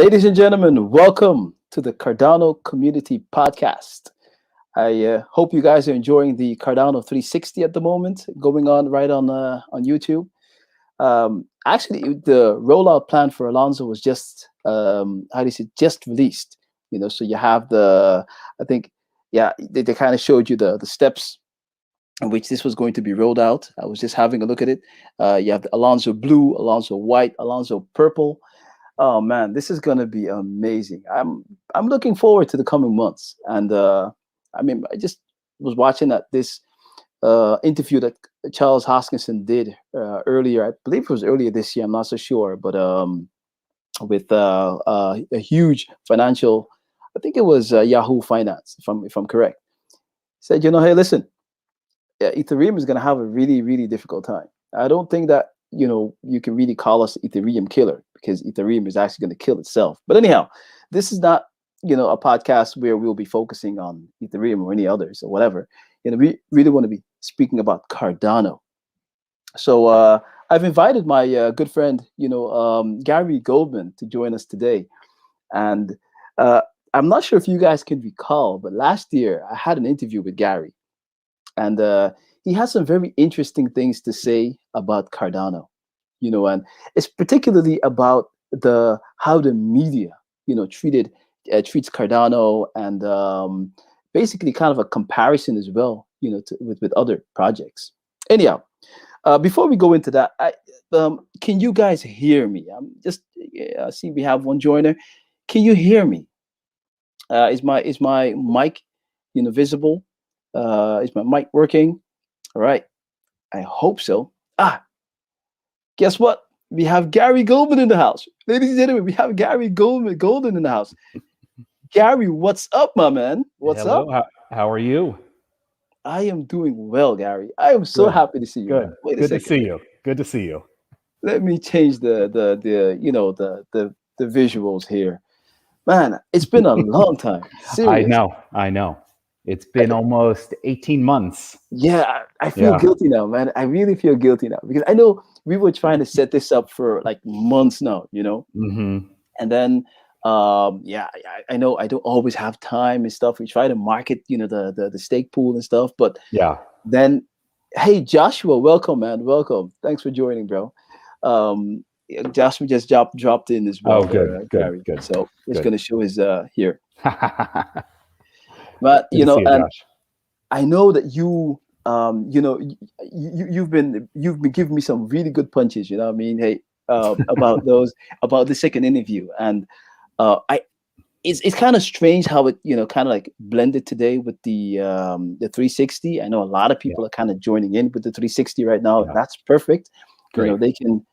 Ladies and gentlemen, welcome to the Cardano Community Podcast. I hope you guys are enjoying the Cardano 360 at the moment, going on right on YouTube. Actually, the rollout plan for Alonso was just just released. So you have I think, yeah, they kind of showed you the steps in which this was going to be rolled out. I was just having a look at it. You have the Alonso Blue, Alonso White, Alonso Purple. Oh man, this is gonna be amazing. I'm looking forward to the coming months. And I just was watching this interview that Charles Hoskinson did earlier. I believe it was earlier this year. I'm not so sure, but with a huge financial, I think it was Yahoo Finance, if I'm correct. He said, hey, listen, Ethereum is gonna have a really, really difficult time. I don't think that you can really call us Ethereum killer, because Ethereum is actually going to kill itself. But anyhow, this is not, a podcast where we'll be focusing on Ethereum or any others or whatever. We really want to be speaking about Cardano. So I've invited my good friend, Garry Golden, to join us today. And I'm not sure if you guys can recall, but last year I had an interview with Garry, and he has some very interesting things to say about Cardano. And it's particularly about how the media, treats Cardano, and basically kind of a comparison as well, with other projects. Anyhow, before we go into that, can you guys hear me? I'm just I see we have one joiner. Can you hear me? Is my mic, visible? Is my mic working? All right. I hope so. Guess what? We have Garry Golden in the house. Ladies and gentlemen, we have Garry Golden in the house. Garry, what's up, my man? What's Hello. up? How are you? I am doing well, Garry. I am so happy to see you. Good. Wait a Good second. to see you. Good to see you. Let me change the visuals here. Man, it's been a long time. Serious. I know. It's been almost 18 months. Yeah, I feel guilty now, man. I really feel guilty now, because I know we were trying to set this up for like months now, Mm-hmm. And then, I know I don't always have time and stuff. We try to market, the stake pool and stuff. But yeah, then, hey, Joshua, welcome, man. Welcome. Thanks for joining, bro. Joshua just dropped in as well. Oh, good, Gary. good. So it's going to show his here. But and Josh. I know that you've been giving me some really good punches. You know what I mean? Hey, about the second interview, and it's kind of strange how it kind of like blended today with the 360. I know a lot of people are kind of joining in with the 360 right now. Yeah. That's perfect. Great. They can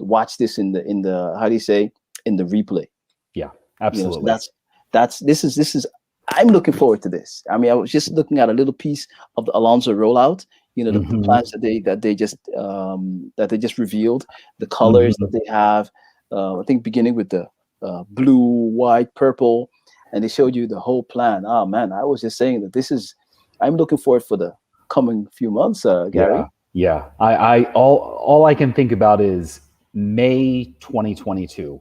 watch this in the how do you say, in the replay. Yeah, absolutely. So this is. I'm looking forward to this. I mean, I was just looking at a little piece of the Alonso rollout. The plans that they just revealed, the colors that they have. I think beginning with the blue, white, purple, and they showed you the whole plan. Oh man, I was just saying that I'm looking forward for the coming few months, Garry. Yeah. I all I can think about is May 2022.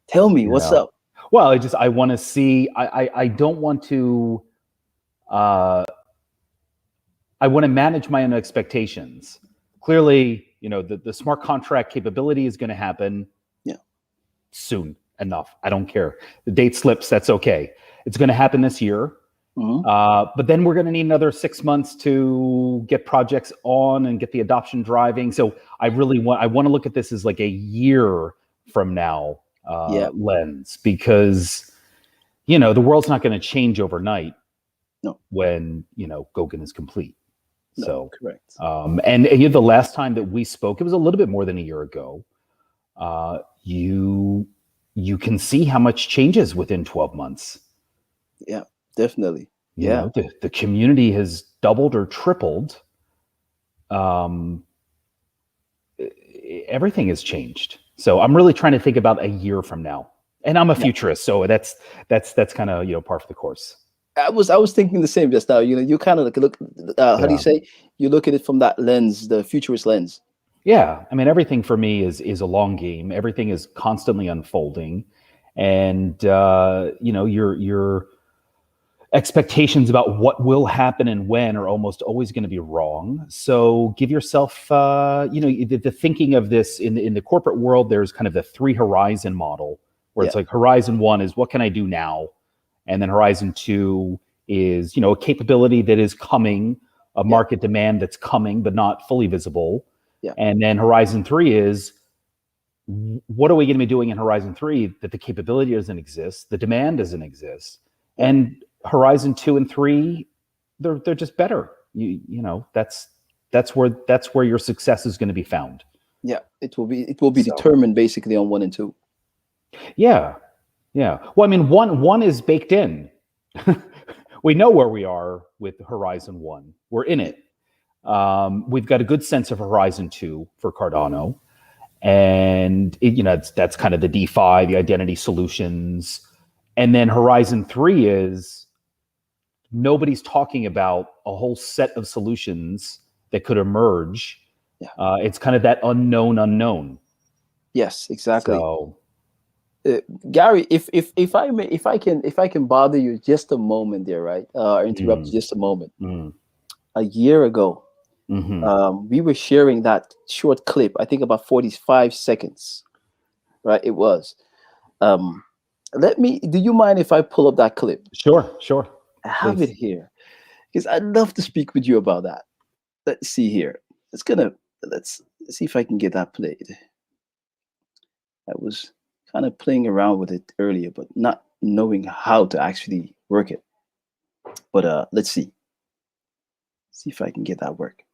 Tell me what's up. Well, I want to see. I don't want to. I want to manage my own expectations. Clearly, the smart contract capability is going to happen. Yeah. Soon enough. I don't care. The date slips. That's okay. It's going to happen this year. Mm-hmm. But then we're going to need another 6 months to get projects on and get the adoption driving. So I want to look at this as like a year from now. Lens, because the world's not going to change overnight. No. When Goguen is complete. No, so correct. And the last time that we spoke, it was a little bit more than a year ago. You can see how much changes within 12 months. Yeah, definitely. The community has doubled or tripled. Everything has changed. So I'm really trying to think about a year from now, and I'm a futurist, so that's kind of par for the course. I was thinking the same just now. You kind of like look. How do you say? You look at it from that lens, the futurist lens. Yeah, I mean, everything for me is a long game. Everything is constantly unfolding, and your expectations about what will happen and when are almost always going to be wrong. So give yourself, the thinking of this in the corporate world. There's kind of the 3 horizon model, where it's like horizon 1 is what can I do now, and then horizon 2 is a capability that is coming, a market demand that's coming but not fully visible. And then horizon 3 is what are we going to be doing in horizon 3 that the capability doesn't exist, the demand doesn't exist, and horizon 2 and 3, they're just better. That's where your success is going to be found. Yeah, it will be determined basically on 1 and 2. Yeah. Well, I mean, one is baked in. We know where we are with horizon 1. We're in it. We've got a good sense of horizon 2 for Cardano, and that's kind of the DeFi, the identity solutions, and then horizon 3 is nobody's talking about a whole set of solutions that could emerge. It's kind of that unknown. Yes, exactly. So, Garry, if I can bother you just a moment there, right? Interrupt you just a moment. A year ago, we were sharing that short clip. I think about 45 seconds, right? It was. Do you mind if I pull up that clip? Sure. I have it here because I'd love to speak with you about that. Let's see here. Let's see if I can get that played. I was kind of playing around with it earlier, but not knowing how to actually work it. But let's see. See if I can get that work.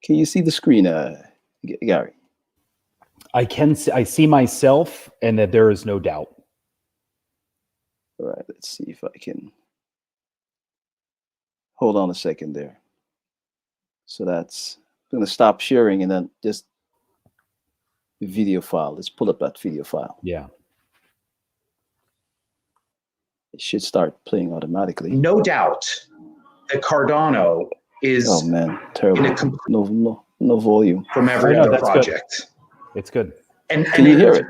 Can you see the screen, Garry? I can see. I see myself, and that there is no doubt. All right, let's see if I can. Hold on a second there. So I'm going to stop sharing and then just the video file. Let's pull up that video file. Yeah. It should start playing automatically. No doubt that Cardano is terrible. No volume from every other project. Good. It's good. And can you hear it?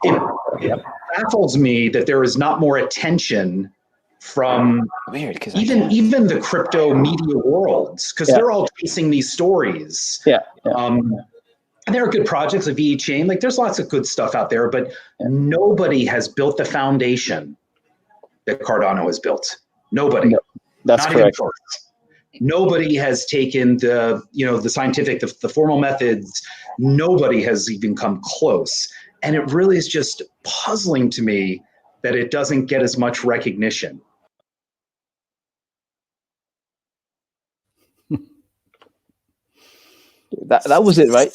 It baffles me that there is not more attention from even the crypto media worlds, because they're all chasing these stories. And there are good projects like VE Chain. Like there's lots of good stuff out there, but nobody has built the foundation that Cardano has built. Nobody. No, that's correct. Nobody has taken the scientific, the formal methods. Nobody has even come close. And it really is just puzzling to me that it doesn't get as much recognition. That was it, right?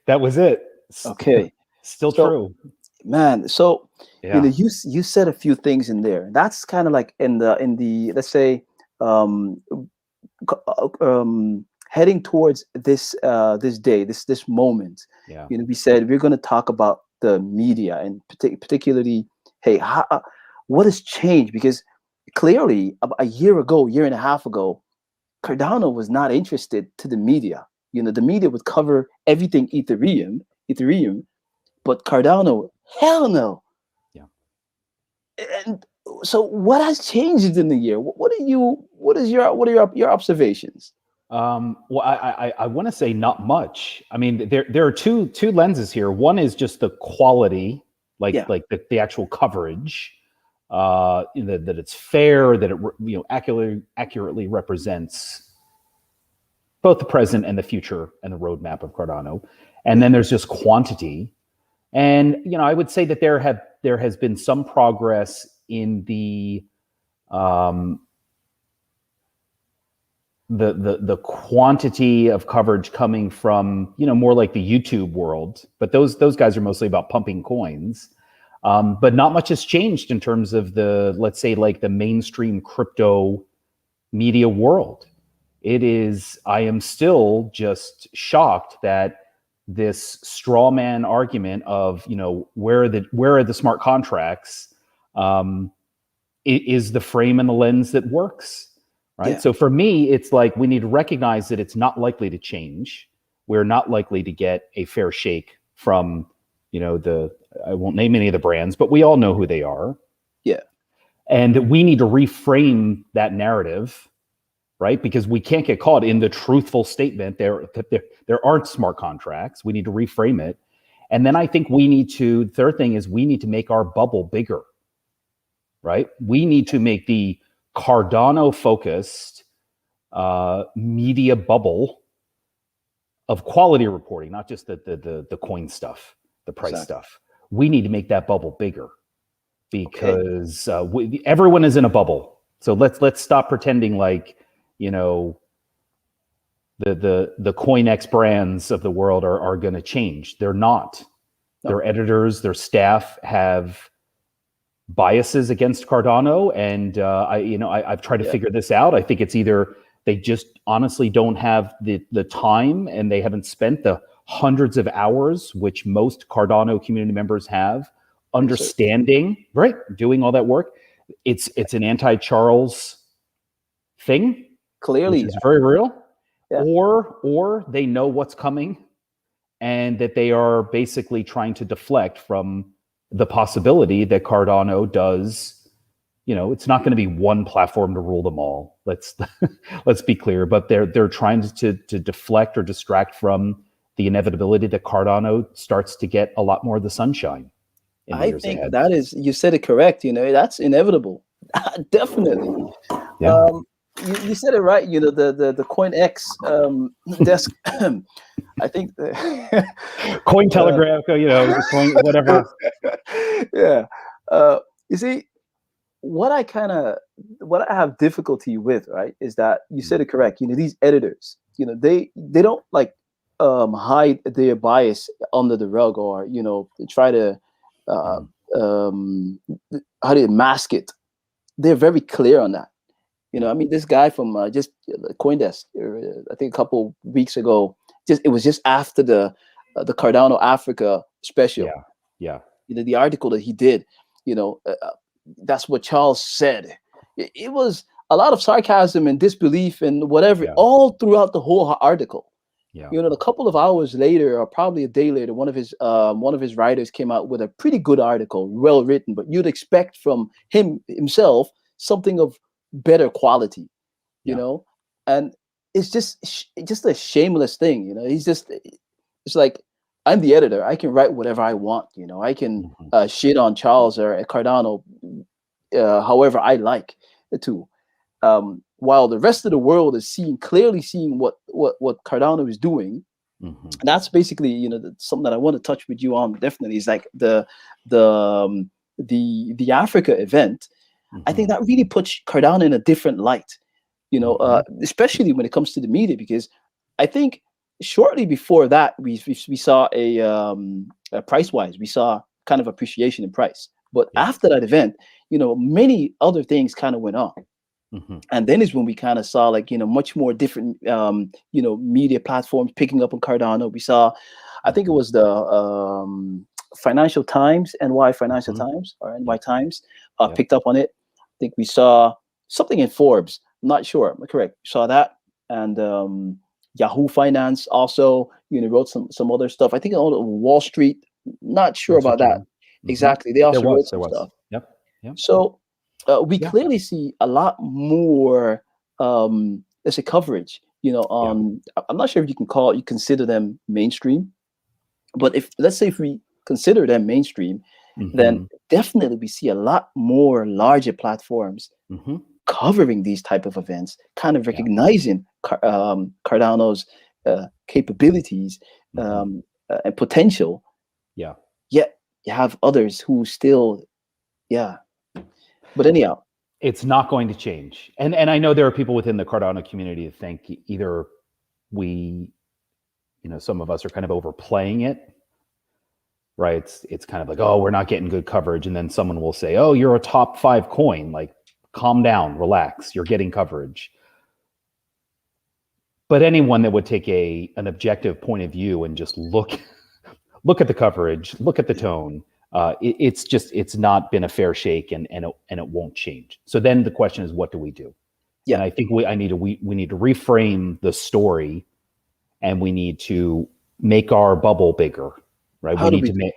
That was it. Okay. Still true. Man, so you said a few things in there. That's kind of like in the let's say heading towards this day, this moment. We said we're going to talk about the media and particularly, hey, what has changed? Because clearly a year and a half ago, Cardano was not interested to the media. The media would cover everything Ethereum, but Cardano, hell no. Yeah. And so, what has changed in the year? What are your observations? Well, I want to say not much. I mean, there are two lenses here. One is just the quality, like the actual coverage, that it's fair, that it accurately represents both the present and the future and the roadmap of Cardano. And then there's just quantity. And I would say that there has been some progress in the quantity of coverage coming from more like the YouTube world, but those guys are mostly about pumping coins. But not much has changed in terms of let's say like the mainstream crypto media world. I am still just shocked that this straw man argument of where are the smart contracts is the frame and the lens that works. right? Yeah. So for me, it's like we need to recognize that it's not likely to change. We're not likely to get a fair shake from, I won't name any of the brands, but we all know who they are. Yeah. And we need to reframe that narrative, right? Because we can't get caught in the truthful statement there aren't smart contracts. We need to reframe it. And then I think the third thing is we need to make our bubble bigger, right? We need to make the Cardano focused media bubble of quality reporting, not just the coin stuff, the price stuff. We need to make that bubble bigger because everyone is in a bubble. So let's stop pretending like, the CoinX brands of the world are going to change. They're not. No. Their editors, their staff have biases against Cardano, and I've tried to figure this out. I think it's either they just honestly don't have the time, and they haven't spent the hundreds of hours which most Cardano community members have understanding, right, doing all that work. It's an anti-Charles thing, clearly, which is very real. Yeah. Or they know what's coming, and that they are basically trying to deflect from the possibility that Cardano does, it's not going to be one platform to rule them all. Let's be clear, but they're trying to deflect or distract from the inevitability that Cardano starts to get a lot more of the sunshine. I think ahead. That is, you said it correct. That's inevitable. Definitely. Yeah. You said it right. The CoinX desk. I think Cointelegraph. Coin whatever. Yeah. You see, what I have difficulty with, right, is that you said it correct. These editors, they don't like hide their bias under the rug, or try to how do you mask it. They're very clear on that. This guy from just CoinDesk, I think a couple weeks ago, it was just after the Cardano Africa special. Yeah. The article that he did, that's what Charles said. It was a lot of sarcasm and disbelief and whatever, all throughout the whole article. Yeah. A couple of hours later, or probably a day later, one of his writers came out with a pretty good article, well written, but you'd expect from himself something of better quality, and it's just a shameless thing. It's like, I'm the editor. I can write whatever I want. I can shit on Charles or Cardano however I like to, while the rest of the world is clearly seeing what Cardano is doing. Mm-hmm. And that's basically something that I want to touch with you on. Definitely is like the Africa event. I think that really puts Cardano in a different light, especially when it comes to the media, because I think shortly before that, we saw a price-wise, we saw kind of appreciation in price. But after that event, many other things kind of went on. Mm-hmm. And then is when we kind of saw much more different, media platforms picking up on Cardano. We saw, I think it was the Financial Times, NY Financial Times or NY Times picked up on it. I think we saw something in Forbes. I'm not sure. I'm correct. We saw that. And Yahoo Finance also, wrote some other stuff. I think on Wall Street, not sure about that. Mm-hmm. Exactly. They also wrote some stuff. Yep. So we clearly see a lot more, let's say, coverage, I'm not sure if you consider them mainstream, but let's say if we consider them mainstream, then definitely we see a lot more larger platforms covering these type of events, kind of recognizing Cardano's capabilities and potential. Yeah. Yet you have others who still, But anyhow, it's not going to change. And I know there are people within the Cardano community that think either we, some of us are kind of overplaying it. Right. It's kind of like, oh, we're not getting good coverage. And then someone will say, oh, you're a top 5 coin. Like, calm down, relax. You're getting coverage. But anyone that would take an objective point of view and just look at the coverage, look at the tone, it's not been a fair shake, and it won't change. So then the question is, what do we do? And I think we need to reframe the story, and we need to make our bubble bigger, right? How we do need we to make.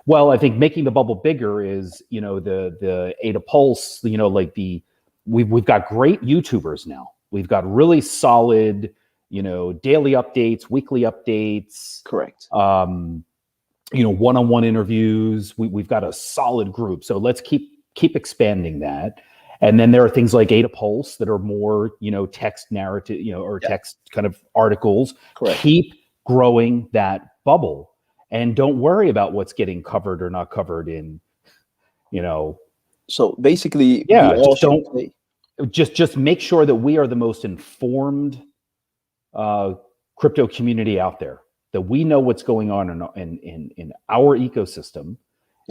Well, I think making the bubble bigger is, the Ada Pulse, we've got great YouTubers now. We've got really solid, daily updates, weekly updates. Correct. One-on-one interviews. We've got a solid group. So let's keep expanding that. And then there are things like Ada Pulse that are more, text narrative, or text kind of articles. Correct. Keep growing that bubble, and don't worry about what's getting covered or not covered in, So basically, just make sure that we are the most informed crypto community out there. That we know what's going on in our ecosystem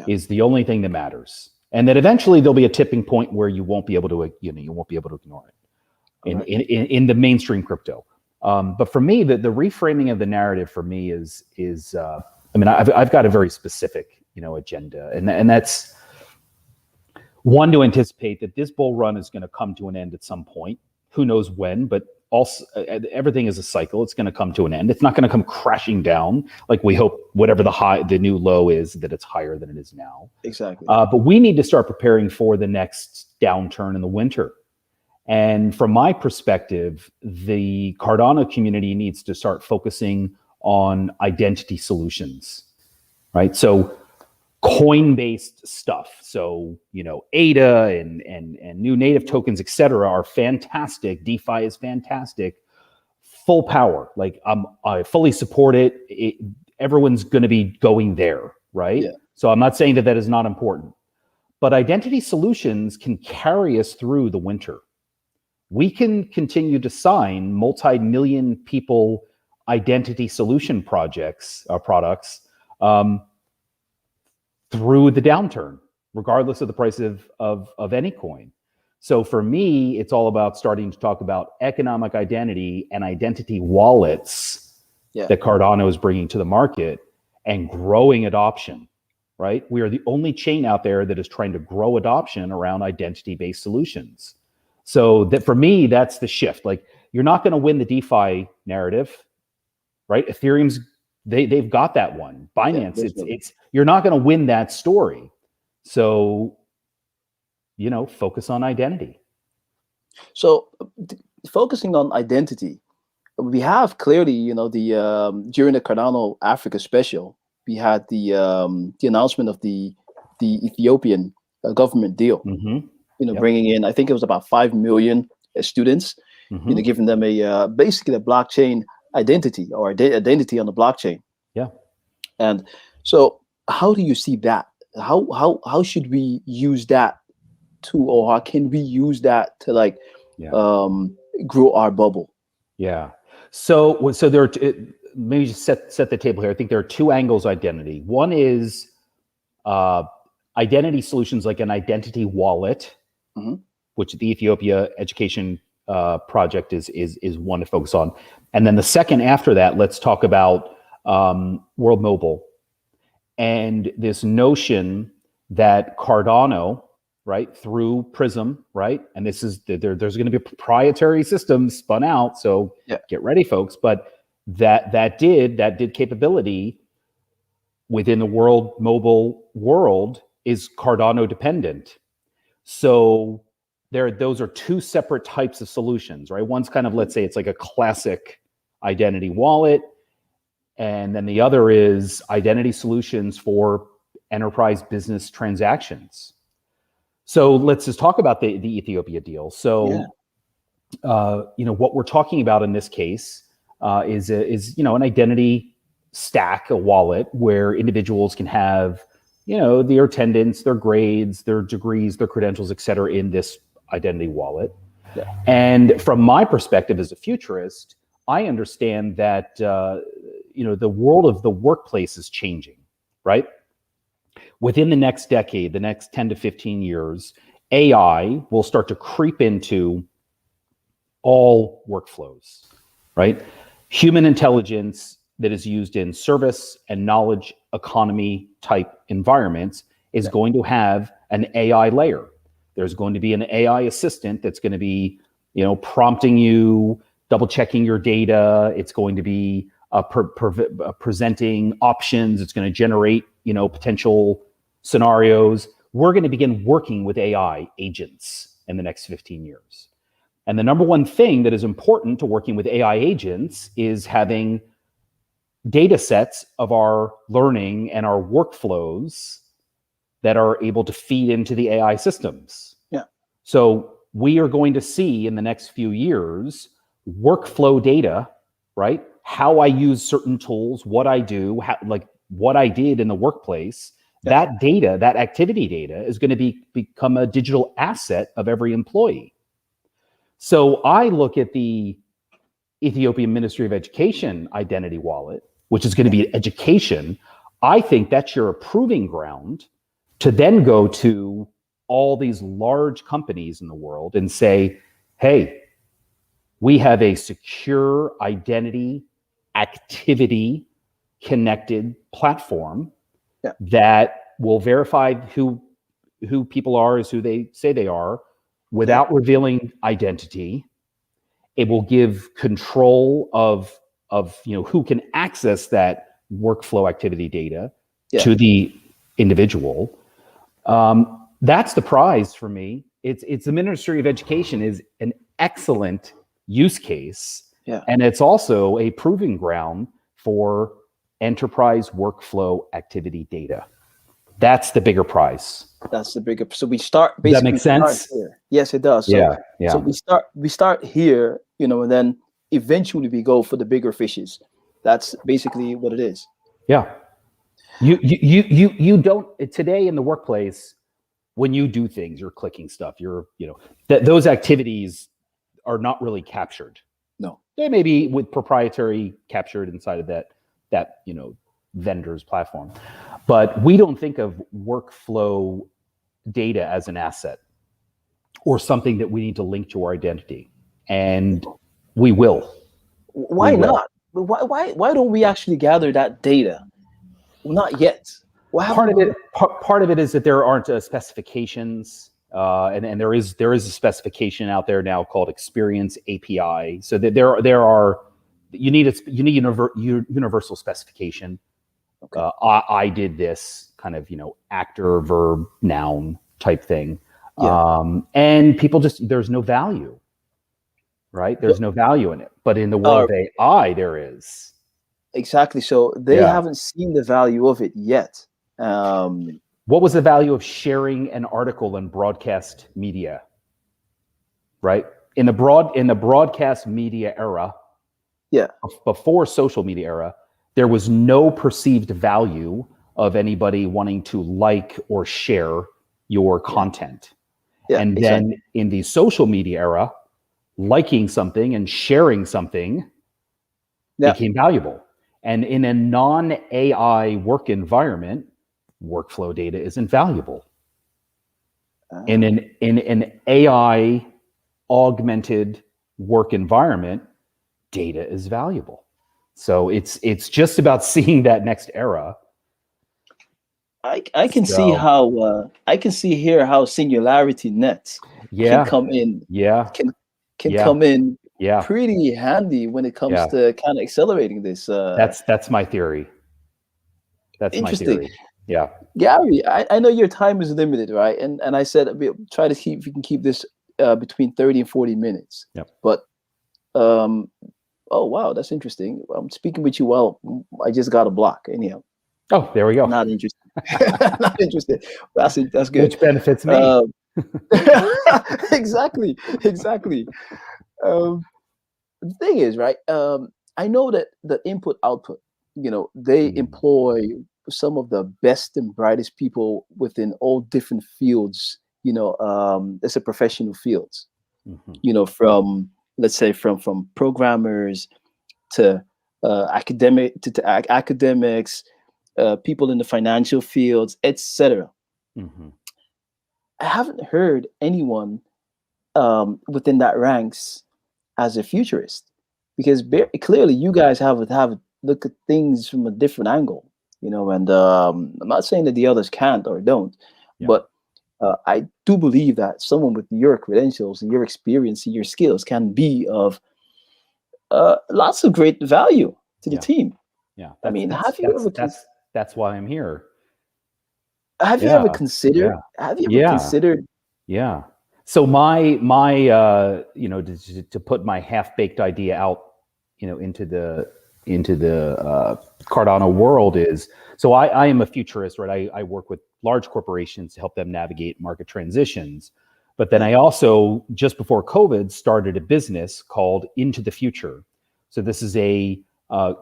is the only thing that matters. And that eventually there'll be a tipping point where you won't be able to, ignore it in the mainstream crypto. But for me, the reframing of the narrative for me is I've got a very specific, agenda, and that's one, to anticipate that this bull run is going to come to an end at some point. Who knows when, but also everything is a cycle. It's going to come to an end. It's not going to come crashing down like we hope. Whatever the new low is, that it's higher than it is now. Exactly. But we need to start preparing for the next downturn in the winter. And from my perspective, the Cardano community needs to start focusing on identity solutions, right? So coin-based stuff. So, ADA and new native tokens, et cetera, are fantastic. DeFi is fantastic. Full power. I fully support it. Everyone's going to be going there, right? Yeah. So I'm not saying that is not important. But identity solutions can carry us through the winter. We can continue to sign multi-million people identity solution products through the downturn, regardless of the price of any coin. So for me, it's all about starting to talk about economic identity and identity wallets that Cardano is bringing to the market, and growing adoption, right? We are the only chain out there that is trying to grow adoption around identity-based solutions. So that, for me, that's the shift. You're not going to win the DeFi narrative, right? Ethereum's they've got that one. Binance, it's you're not going to win that story. So, focus on identity. So, focusing on identity, we have clearly, the during the Cardano Africa special, we had the announcement of the Ethiopian government deal. Mm-hmm. Bringing in, I think it was about 5 million students. Mm-hmm. Giving them a basically a blockchain identity, or identity on the blockchain. Yeah. And so, how do you see that? How should we use that or how can we use that to grow our bubble? Yeah. So there are maybe just set the table here. I think there are two angles identity. One is identity solutions like an identity wallet, mm-hmm. which the Ethiopia education project is one to focus on. And then the second after that, let's talk about World Mobile and this notion that Cardano, right, through Prism, right, and this is there's going to be a proprietary system spun out, so get ready, folks. But that did capability within the World Mobile world is Cardano dependent. So those are two separate types of solutions, right? One's kind of, let's say it's like a classic identity wallet, and then the other is identity solutions for enterprise business transactions. So let's just talk about the Ethiopia deal. So, what we're talking about in this case is an identity stack, a wallet where individuals can have, their attendance, their grades, their degrees, their credentials, et cetera, in this identity wallet. Yeah. And from my perspective as a futurist, I understand that, the world of the workplace is changing, right? Within the next decade, the next 10 to 15 years, AI will start to creep into all workflows, right? Human intelligence that is used in service and knowledge economy type environments is going to have an AI layer. There's going to be an AI assistant that's going to be prompting you, double checking your data. It's going to be presenting options. It's going to generate, potential scenarios. We're going to begin working with AI agents in the next 15 years. And the number one thing that is important to working with AI agents is having data sets of our learning and our workflows that are able to feed into the AI systems. Yeah. So we are going to see in the next few years workflow data, right? How I use certain tools, what I do, what I did in the workplace. Yeah. That data, that activity data, is going to become a digital asset of every employee. So I look at the Ethiopian Ministry of Education identity wallet, which is going to be education. I think that's your proving ground to then go to all these large companies in the world and say, hey, we have a secure identity activity connected platform that will verify who people are as who they say they are without revealing identity. It will give control of who can access that workflow activity data to the individual. That's the prize for me. It's the Ministry of Education is an excellent use case, and it's also a proving ground for enterprise workflow activity data. That's the bigger prize. That's the bigger. So we start basically. Does that make sense? Here. Yes, it does. So, So we start here, and then eventually we go for the bigger fishes. That's basically what it is. Yeah. You don't today in the workplace, when you do things, you're clicking stuff, those activities are not really captured. No. They may be with proprietary captured inside of that vendor's platform. But we don't think of workflow data as an asset or something that we need to link to our identity. And we will. Why not? Why don't we actually gather that data? Not yet. Part of it is that there aren't specifications, and there is a specification out there now called Experience API. So that you need universal specification. Okay. I did this kind of actor, verb, noun type thing, and people there's no value, right? There's no value in it, but in the world of AI, there is. Exactly. So they haven't seen the value of it yet. What was the value of sharing an article in broadcast media? Right? In the broadcast media era, before social media era, there was no perceived value of anybody wanting to like or share your content. Yeah, and then in the social media era, liking something and sharing something became valuable. And in a non-AI work environment, workflow data is invaluable. In an AI augmented work environment, data is valuable. So it's just about seeing that next era. I can see how how Singularity Net can come in. Can come in pretty handy when it comes to kind of accelerating this. That's my theory. That's interesting. My theory. Yeah. Garry, I know your time is limited, right? And I said we'll try to see if we can keep this between 30 and 40 minutes. Yep. But oh wow, that's interesting. I'm speaking with you while I just got a block. Anyhow. Oh, there we go. Not interested. Not interested. That's good. Which benefits me. Exactly. The thing is, right? I know that the input output, they employ some of the best and brightest people within all different fields. It's a professional fields. Mm-hmm. From let's say from programmers to academics, people in the financial fields, etc. Mm-hmm. I haven't heard anyone within that ranks as a futurist, because clearly you guys have look at things from a different angle, and I'm not saying that the others can't or don't, but I do believe that someone with your credentials and your experience and your skills can be of lots of great value to the team. Yeah, I mean, that's why I'm here. Have you ever considered? Have you ever considered? Yeah. So my you know, to put my half-baked idea out, you know, into the Cardano world is, so I am a futurist, right? I work with large corporations to help them navigate market transitions. But then I also, just before COVID, started a business called Into the Future. So this is a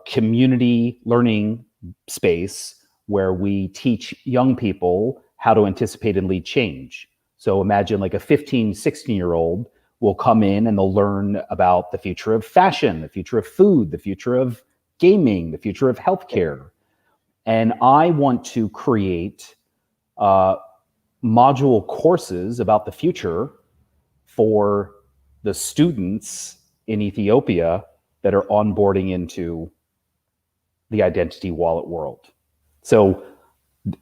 community learning space where we teach young people how to anticipate and lead change. So imagine like a 15, 16-year-old will come in and they'll learn about the future of fashion, the future of food, the future of gaming, the future of healthcare. And I want to create module courses about the future for the students in Ethiopia that are onboarding into the identity wallet world. So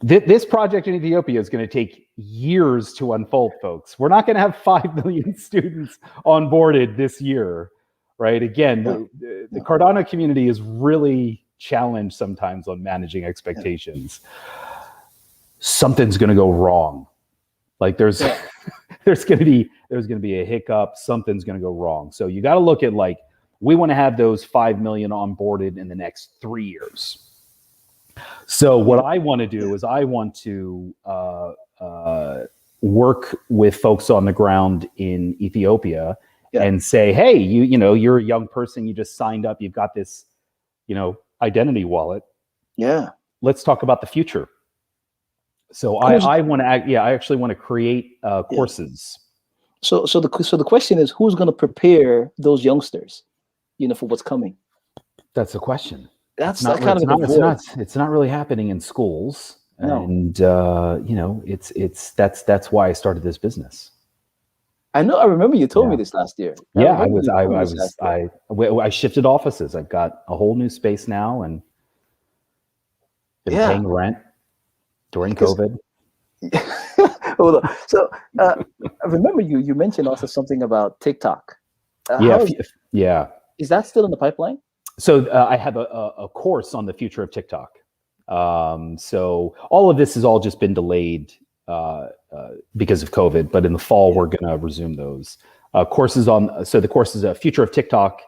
this project in Ethiopia is going to take years to unfold, folks. We're not going to have 5 million students onboarded this year, right? Again, the Cardano community is really challenged sometimes on managing expectations. Something's going to go wrong. Like there's going to be a hiccup. Something's going to go wrong. So you got to look at, like, we want to have those 5 million onboarded in the next 3 years. So what I want to do is I want to work with folks on the ground in Ethiopia and say, hey, you know, you're a young person, you just signed up, you've got this, you know, identity wallet. Yeah. Let's talk about the future. So I want to I actually want to create courses. So the question is, who's going to prepare those youngsters, you know, for what's coming? That's the question. It's not really happening in schools. No. And you know, that's why I started this business. I know. I remember you told me this last year. I shifted offices. I've got a whole new space now, and been paying rent during COVID. Hold on. So I remember you mentioned also something about TikTok. Is that still in the pipeline? So I have a course on the future of TikTok. So all of this has all just been delayed because of COVID, but in the fall, we're going to resume those courses on. So the course is a future of TikTok,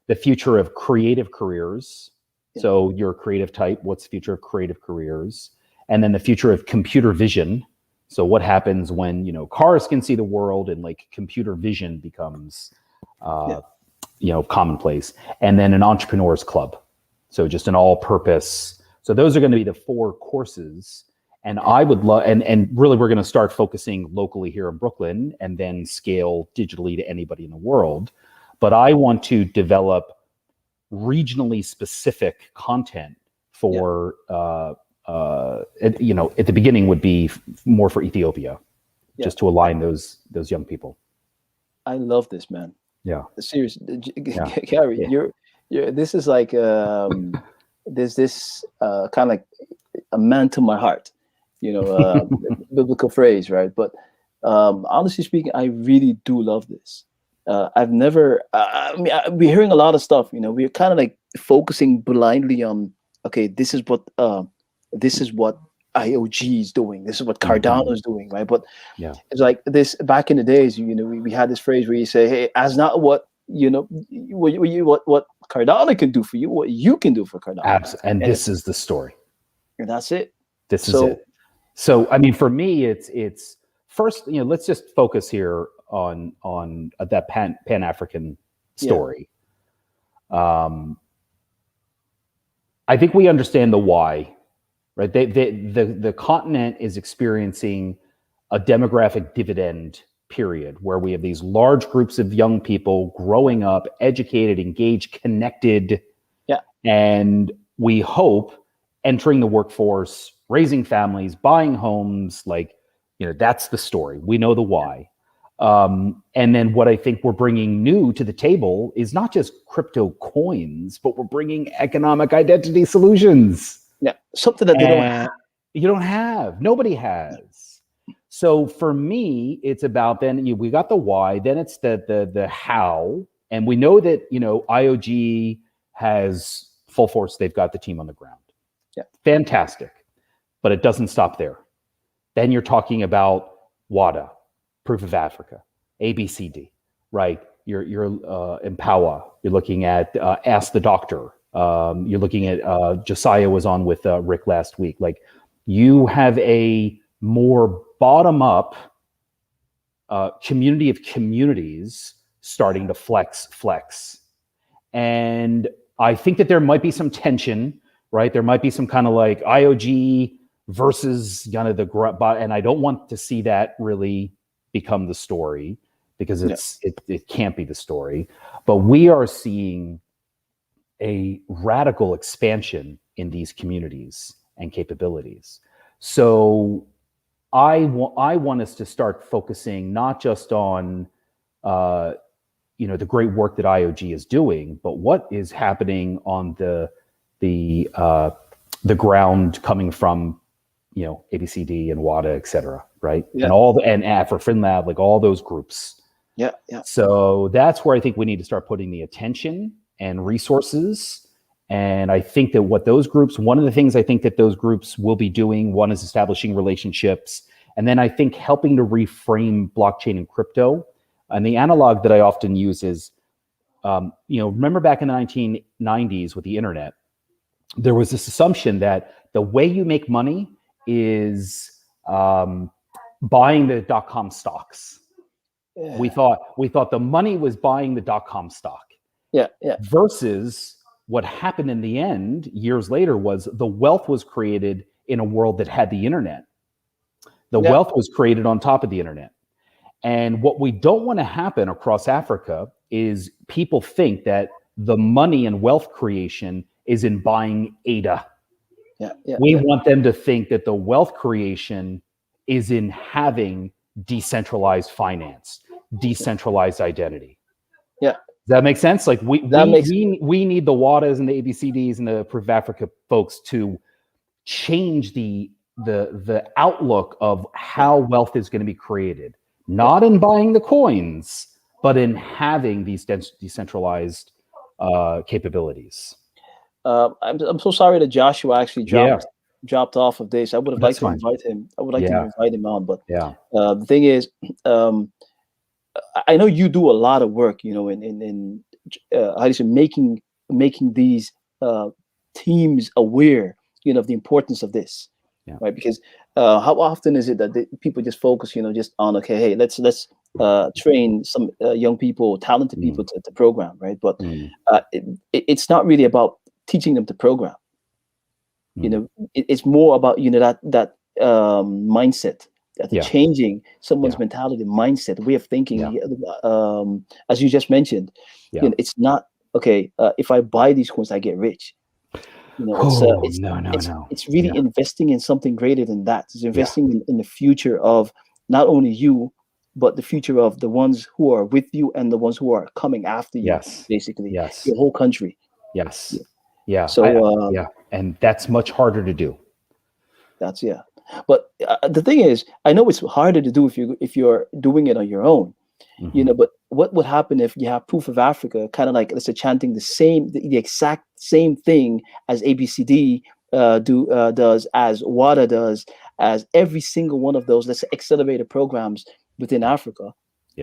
the future of creative careers. So you're a creative type. What's the future of creative careers? And then the future of computer vision. So what happens when, you know, cars can see the world and like computer vision becomes, you know, commonplace. And then an entrepreneur's club. So just an all-purpose. So those are going to be the 4 courses. And I would love, and really we're going to start focusing locally here in Brooklyn and then scale digitally to anybody in the world. But I want to develop regionally specific content for, you know, at the beginning would be more for Ethiopia, just to align those young people. I love this, man. Yeah. Seriously, Garry, you're this is like there's this kind of like a man to my heart, you know, biblical phrase, right? But honestly speaking, I really do love this. I've never, I mean, we're hearing a lot of stuff, you know, we're kind of like focusing blindly on, okay, this is what IOG is doing. This is what Cardano is doing, right? But it's like this back in the days, you know, we had this phrase where you say, hey, as not what, you know, what Cardano can do for you, what you can do for Cardano. Absolutely. And this is the story. And that's it. This is it. So, I mean, for me, it's first, you know, let's just focus here on that Pan-African story. I think we understand the why, right? The continent is experiencing a demographic dividend period where we have these large groups of young people growing up, educated, engaged, connected, and we hope entering the workforce, raising families, buying homes, like, you know, that's the story. We know the why. And then what I think we're bringing new to the table is not just crypto coins, but we're bringing economic identity solutions. Yeah, something that they don't have. You don't have. Nobody has. So for me, it's about then we got the why, then it's the how, and we know that IOG has full force. They've got the team on the ground. Yeah, fantastic, but it doesn't stop there. Then you're talking about WADA, Proof of Africa, ABCD, right? You're Empower. You're looking at Ask the Doctor. You're looking at Josiah was on with Rick last week. Like, you have a more bottom up community of communities starting to flex. And I think that there might be some tension, right? There might be some kind of like IOG versus kind of and I don't want to see that really become the story, because it can't be the story. But we are seeing a radical expansion in these communities and capabilities. So I want us to start focusing not just on the great work that IOG is doing, but what is happening on the ground, coming from ABCD and WADA, et cetera, right? Yeah. And Afro FinLab, like all those groups. Yeah. So that's where I think we need to start putting the attention and resources. And I think that one of the things I think that those groups will be doing, one is establishing relationships, and then I think helping to reframe blockchain and crypto. And the analog that I often use is, remember back in the 1990s with the internet, there was this assumption that the way you make money is buying the .com stocks. Yeah. We thought the money was buying the .com stock. Yeah. Versus what happened in the end years later was the wealth was created in a world that had the internet. The wealth was created on top of the internet. And what we don't want to happen across Africa is people think that the money and wealth creation is in buying ADA. We want them to think that the wealth creation is in having decentralized finance, decentralized identity. Yeah. Does that make sense? Like we need the WADAs and the ABCDs and the Proof of Africa folks to change the outlook of how wealth is going to be created, not in buying the coins, but in having these decentralized capabilities. I'm so sorry that Joshua actually dropped off of this. I would have liked to invite him. I would like to invite him on, but the thing is, I know you do a lot of work, in how do you say, making these teams aware, of the importance of this, right? Because how often is it that people just focus, just on, okay, hey, let's train some young people, talented people to program, right? But it's not really about teaching them to program. It's more about that mindset, changing someone's mentality, mindset, way of thinking. As you just mentioned, it's not okay. If I buy these coins, I get rich. It's really investing in something greater than that. It's investing in the future of not only you, but the future of the ones who are with you and the ones who are coming after you. Basically, your whole country. Yeah. So and that's much harder to do. But the thing is, I know it's harder to do if you're doing it on your own. But what would happen if you have Proof of Africa, kind of like, let's say, chanting the exact same thing as ABCD does, as WADA does, as every single one of those, let's say, accelerator programs within Africa.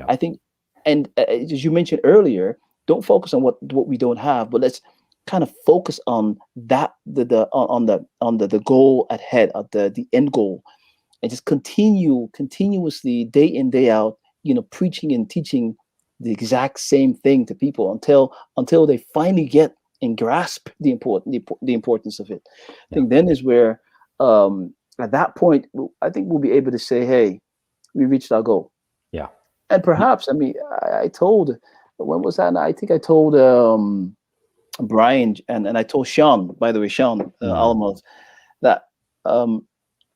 I think, and as you mentioned earlier, don't focus on what we don't have, but let's kind of focus on that, on the goal at head, at the end goal, and just continuously, day in, day out, preaching and teaching the exact same thing to people until they finally get and grasp the importance of it. I think then is where at that point I think we'll be able to say, hey, we reached our goal. And perhaps, I mean, I told, when was that? I think I told Brian and I told Sean, by the way, Sean Alamos, that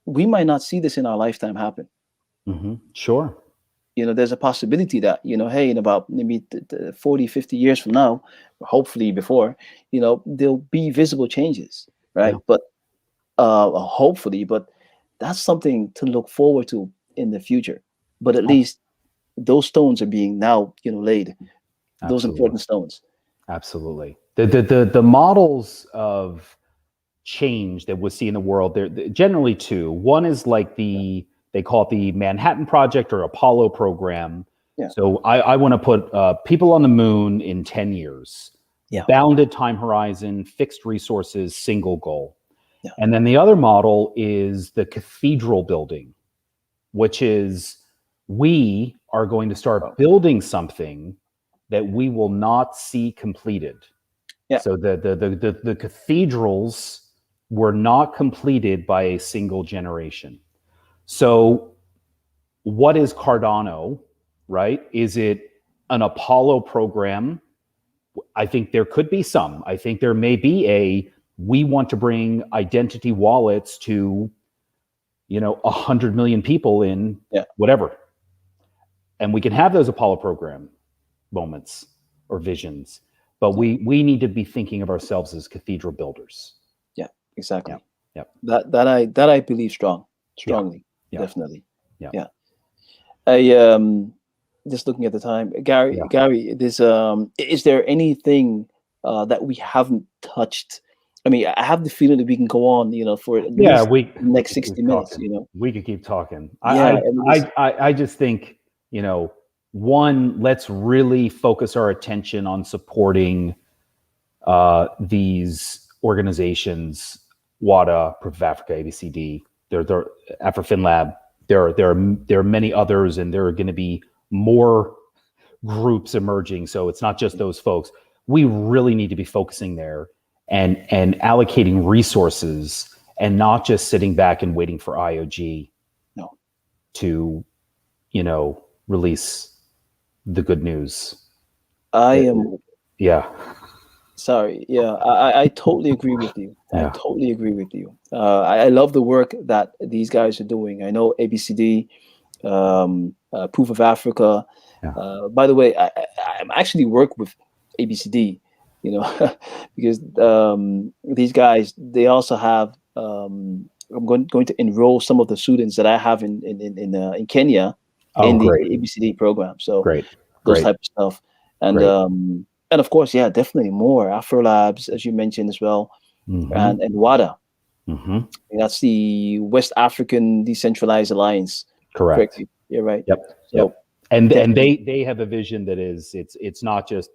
we might not see this in our lifetime happen. Sure. There's a possibility that, hey, in about maybe 40, 50 years from now, hopefully before, there'll be visible changes, right? But hopefully, but that's something to look forward to. in the future, but at least those stones are being now, laid. Those important stones. Absolutely. The models of change that we see in the world, they're generally two. One is like they call it the Manhattan Project or Apollo program. Yeah. So I want to put people on the moon in 10 years. Yeah. Bounded time horizon, fixed resources, single goal. Yeah. And then the other model is the cathedral building, which is we are going to start building something that we will not see completed. Yeah. So the cathedrals were not completed by a single generation. So what is Cardano, right? Is it an Apollo program? I think there could be some. I think there may be we want to bring identity wallets to, 100 million people in whatever. And we can have those Apollo program moments or visions, but we need to be thinking of ourselves as cathedral builders. Yeah, exactly. Yeah. That I believe strongly. Yeah. Definitely. Yeah. I just looking at the time, Garry, this is there anything that we haven't touched? I mean, I have the feeling that we can go on, for at least the next 60 minutes, We could keep talking. Yeah, I just think, one, let's really focus our attention on supporting these organizations, WADA, Proof of Africa, ABCD, they're AfroFinLab. There are many others, and there are going to be more groups emerging. So it's not just those folks. We really need to be focusing there and allocating resources, and not just sitting back and waiting for IOG to, release the good news. Sorry. Yeah, I totally agree with you. I totally agree with you. I love the work that these guys are doing. I know ABCD, Proof of Africa. By the way, I actually work with ABCD, because these guys, they also have. I'm going to enroll some of the students that I have in Kenya in the ABCD program. So those type of stuff, and of course, definitely more Afro Labs, as you mentioned as well, and WADA. That's the West African Decentralized Alliance. Correct. You're right. Yep. So, and they have a vision that it's not just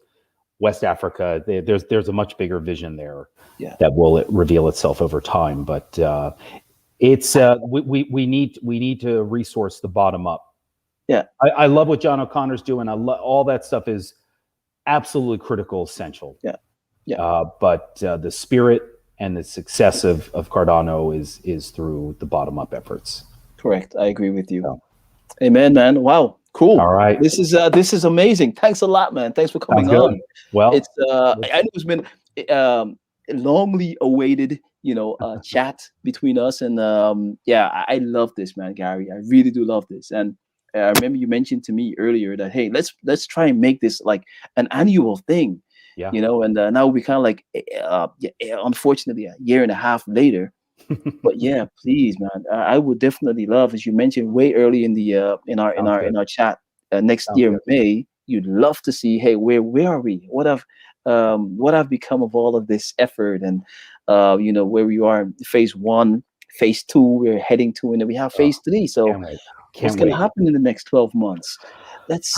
West Africa. There's a much bigger vision there that will reveal itself over time. But it's we need to resource the bottom up. Yeah, I love what John O'Connor's doing. All that stuff is absolutely critical, essential. But the spirit and the success of Cardano is through the bottom up efforts. Correct. I agree with you. Amen, man. Wow. Cool. All right. This is amazing. Thanks a lot, man. Thanks for coming on. Well, it's I know it's been longly awaited, chat between us, and I love this, man, Garry. I really do love this. And I remember you mentioned to me earlier that, hey, let's try and make this like an annual thing. And now we kind of like unfortunately a year and a half later. But please, man, I would definitely love, as you mentioned way early in the in our chat, next year May, you'd love to see, hey, where are we? What have become of all of this effort, and where we are in phase 1, phase 2, we're heading to, and then we have phase 3. So what's going to happen in the next 12 months? Let's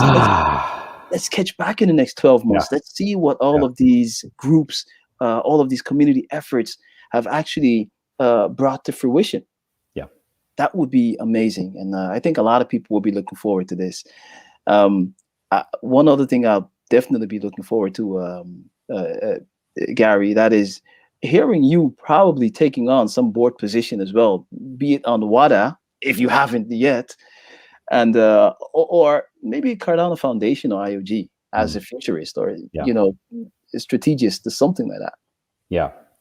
catch back in the next 12 months. Let's see what all of these groups, all of these community efforts have actually brought to fruition. That would be amazing, and I think a lot of people will be looking forward to this. One other thing I'll definitely be looking forward to, Garry, that is hearing you probably taking on some board position as well, be it on WADA if you haven't yet, and or maybe Cardano Foundation or IOG as a futurist, or a strategist or something like that.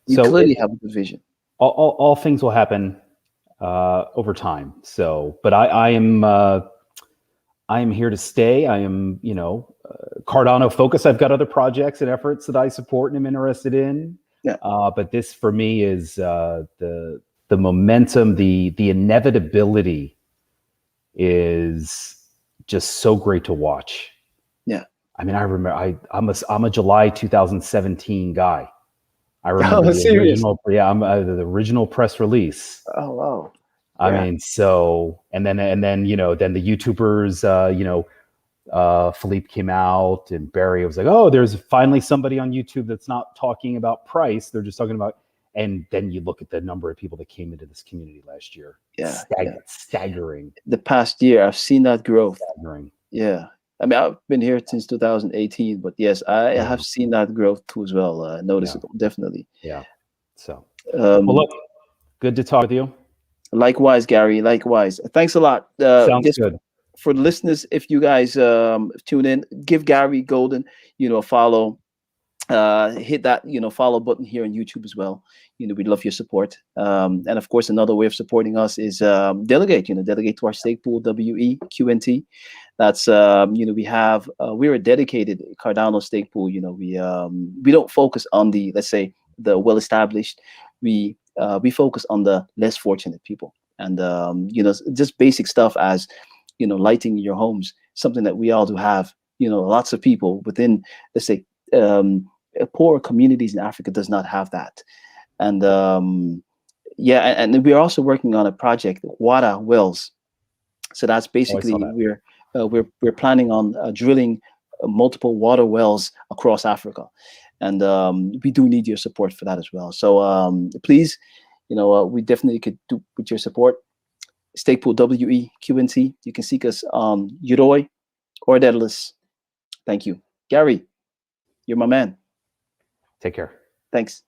You clearly have a good vision. All things will happen over time. So, but I am here to stay. I am, Cardano focused. I've got other projects and efforts that I support and am interested in. But this for me is the momentum, the inevitability is just so great to watch. Yeah. I mean, I remember I'm a July 2017 guy. I remember the original. Yeah, I'm the original press release. Oh wow. I mean, so and then then then the YouTubers, Philippe came out and Barry was like, oh, there's finally somebody on YouTube that's not talking about price. They're just talking about, and then you look at the number of people that came into this community last year. Yeah. Staggering. The past year, I've seen that growth. Staggering. Yeah. I mean, I've been here since 2018, but yes, I have seen that growth too as well. Noticeable, definitely. Yeah. So, well, look, good to talk with you. Likewise, Gary. Likewise. Thanks a lot. Sounds good. For the listeners, if you guys tune in, give Garry Golden, a follow. Hit that follow button here on YouTube as well. We'd love your support. And of course, another way of supporting us is delegate. Delegate to our stake pool, WEQNT. That's we're a dedicated Cardano stake pool. We don't focus on the, let's say, the well established. We focus on the less fortunate people, and just basic stuff as lighting your homes, something that we all do have. Lots of people within, let's say, poor communities in Africa does not have that. And and we're also working on a project, water wells. So that's basically we're planning on drilling multiple water wells across Africa, and we do need your support for that as well. So please, we definitely could do with your support. Stake pool WEQNT. You can seek us on Yoroi or Daedalus. Thank you, Gary. You're my man. Take care. Thanks.